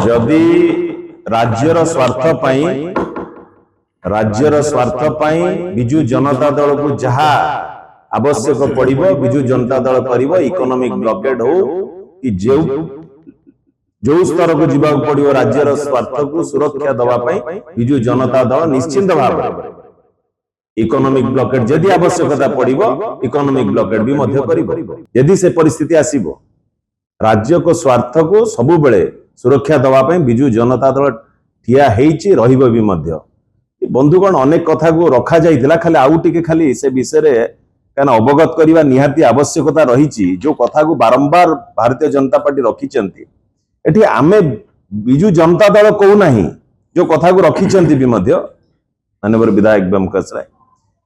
जदि राज्यर स्वार्थ विजु जनता दल को जहा आवश्यक पड़िबो विजु जनता दल करिवो। इकोनॉमिक ब्लॉकेड हो कि जो स्तर को जीवा पड़िबो राज्यर स्वार्थ को सुरक्षा दवा विजु जनता दल निश्चिंत भाव इकोनॉमिक ब्लॉकेड जदि आवश्यकता पड़िबो इकोनॉमिक ब्लॉकेड भी मध्य करिवो। यदि से परिस्थिति आसीबो राज्य को स्वार्थ को सबु बेले सुरक्षा दवा विजु जनता दल ठिया हेइछि रहिबो भी मध्य। बंधुगण अनेक कथा को रखा जाइतिला खाली आउ टिके खाली से विषय रे काना अवगत करिवा निहाती आवश्यकता रहिछि। जो कथा को बारंबार भारतीय जनता पार्टी रखिचंती एठी आमे विजु जनता दल कहू नाही जो कथा को रखिचंती भी मध्य माननीय विधायक ब्योमकेश राय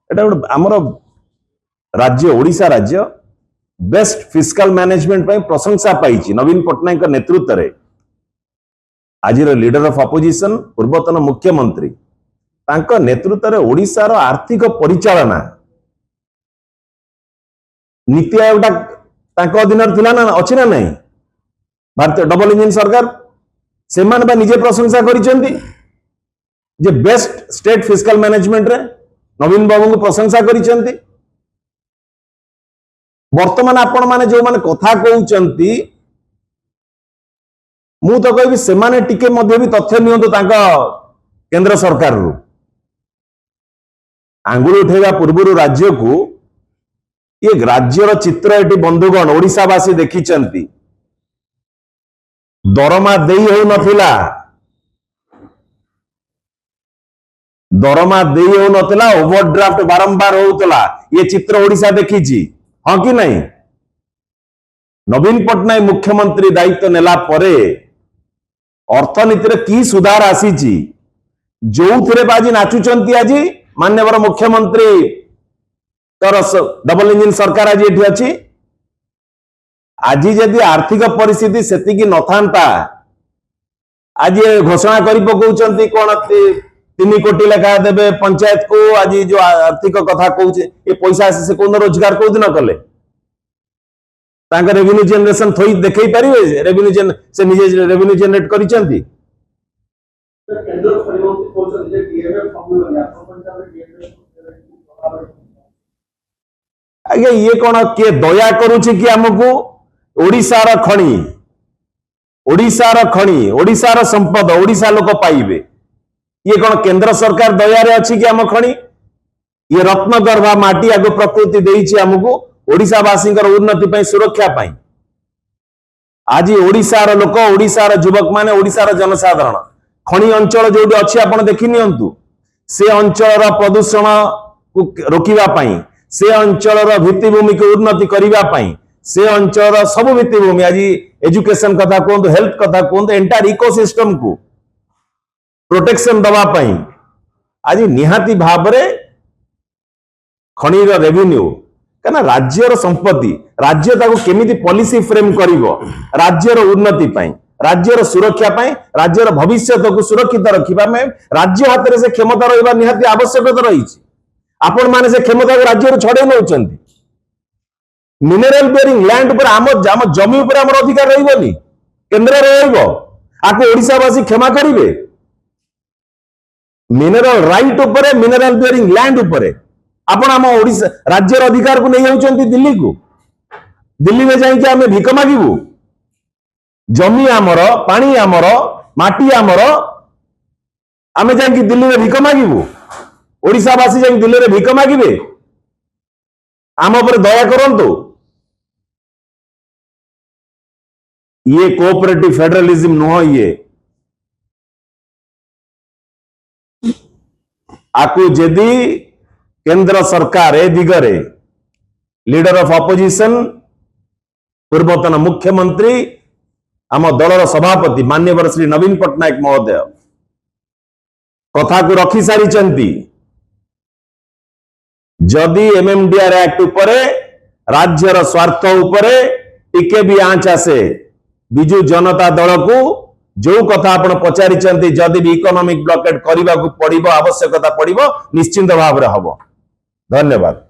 एटा हमर राज्य ओडिशा राज्य बेस्ट फिस्कल मैनेजमेंट पई प्रशंसा पाइछि नवीन पटनायक नेतृत्व रे। आजिर लीडर ऑफ अपोजिशन पूर्वतन मुख्यमंत्री तांको नेतृत्व रे ओडिशा रो आर्थिक परिचालना नीति आयोगटा तांको अधीन थिला ना अछि ना नहीं। भारतीय डबल इंजिन सरकार से माने बा निजे प्रशंसा करिसेंती जे बेस्ट स्टेट फिस्कल मैनेजमेंट रे नवीन बाबू को प्रशंसा करिसेंती। वर्तमान आपण माने जो माने कथा कहउचंती मु तो कहबी से माने टिके मध्ये भी तथ्य नियंतो तांका केंद्र सरकार रु आंगुल उठेगा पूर्व राज्य को ये राज्यर चित्र एटी बंधुगण ओडिशावासी देखिचंती। दरमा देई हो नथिला ओवरड्राफ्ट बारंबार होउतला ये चित्र ओडिशा देखिची हाँ कि नहीं। नवीन पटनायक मुख्यमंत्री दायित्व नेला परे अर्थनीति रे की सुधार आसीची जो थिरे बाजी नाचुचंती आजी माननीय मुख्यमंत्री तर डबल इंजिन सरकार आज एठी अछि। आज यदि आर्थिक परिस्थिति सेतिकी नथांता आज घोषणा करि पकौचंती कोन 3 कोटी लेखा देबे पंचायत को आज जो आर्थिक कथा कहउचे ए पैसा से कोन रोजगार को दिन कले तांका रेवेन्यू जनरेशन थोई देखै परिबे रेवेन्यू से निजे रेवेन्यू जनरेट करिचंती। आगे ये कौन किए दया करुछि कि हमको ओडिशार खणी ओडिशार संपद ओडिशा लोक पाइबे ये कौन केंद्र सरकार दया रे अछि कि हम खणी ये रत्नगर्भा माटी आगो प्रकृति देइछि हमको ओडिशावासी उन्नति पई सुरक्षा पई। आज ओडिशार लोक ओडिशार युवक माने ओडिशार जनसाधारण खणी अंचल जोडी अछि आपण देखि नियंतु से अंचल प्रदूषण को रोकिबा पई से अंचल भित्तिभूमि को उन्नति करिबा पई से अंचल सब भित्तिभूमि आज एजुकेशन कथा कहतु हेल्थ कथा कहतु एंटायर इकोसिस्टम को प्रोटेक्शन दवा पई आज निहाती भाबरे खणीर रेवेन्यू कना राज्यर संपत्ति राज्य ताको केमिति पॉलिसी फ्रेम करिवो राज्यर उन्नति पई राज्यर सुरक्षा पई राज्यर भविष्य को सुरक्षित रखिबा में राज्य हाथ रे से क्षमता रहबा निहाती आवश्यकता रहिछि। आपण माने से क्षमता को राज्य छड़े नउचंती मिनरल बेयरिंग लैंड पर आम जमी पर हमर अधिकार रहिबोनी केंद्र रे रहइबो आको ओडिशावासी क्षमा करिवे। मिनरल राइट ऊपर मिनरल बेयरिंग लैंड ऊपर आपण हम ओडिशा राज्यर अधिकार को नहीं जाउचंती दिल्ली में जाई कि हमें भिक मागिबू जमी आमर पानी आमर माटी आमर आमे जाई कि दिल्ली में भिक मागिबू ओडिशावासी जाई दिल्ली रे भिक मागिबे आम पर दया करंतु। ये कोऑपरेटिव फेडरलिज्म नुह ये आकु जदि केंद्र सरकार ए दिगरे लीडर ऑफ अपोजिशन पूर्वतन मुख्यमंत्री आम दलर सभापति माननीय श्री नवीन पटनायक महोदय कथा को रखी सारी जदि एमएमडीआर एक्ट उपरे राज्यर स्वार्थ उपरे टिके भी आंच आसे बिजु जनता दल को जो कथा आपण पचारि जदि भी इकोनॉमिक ब्लॉकेट करने को पड़ो आवश्यकता पड़ो निश्चिंत भाव में हम। धन्यवाद।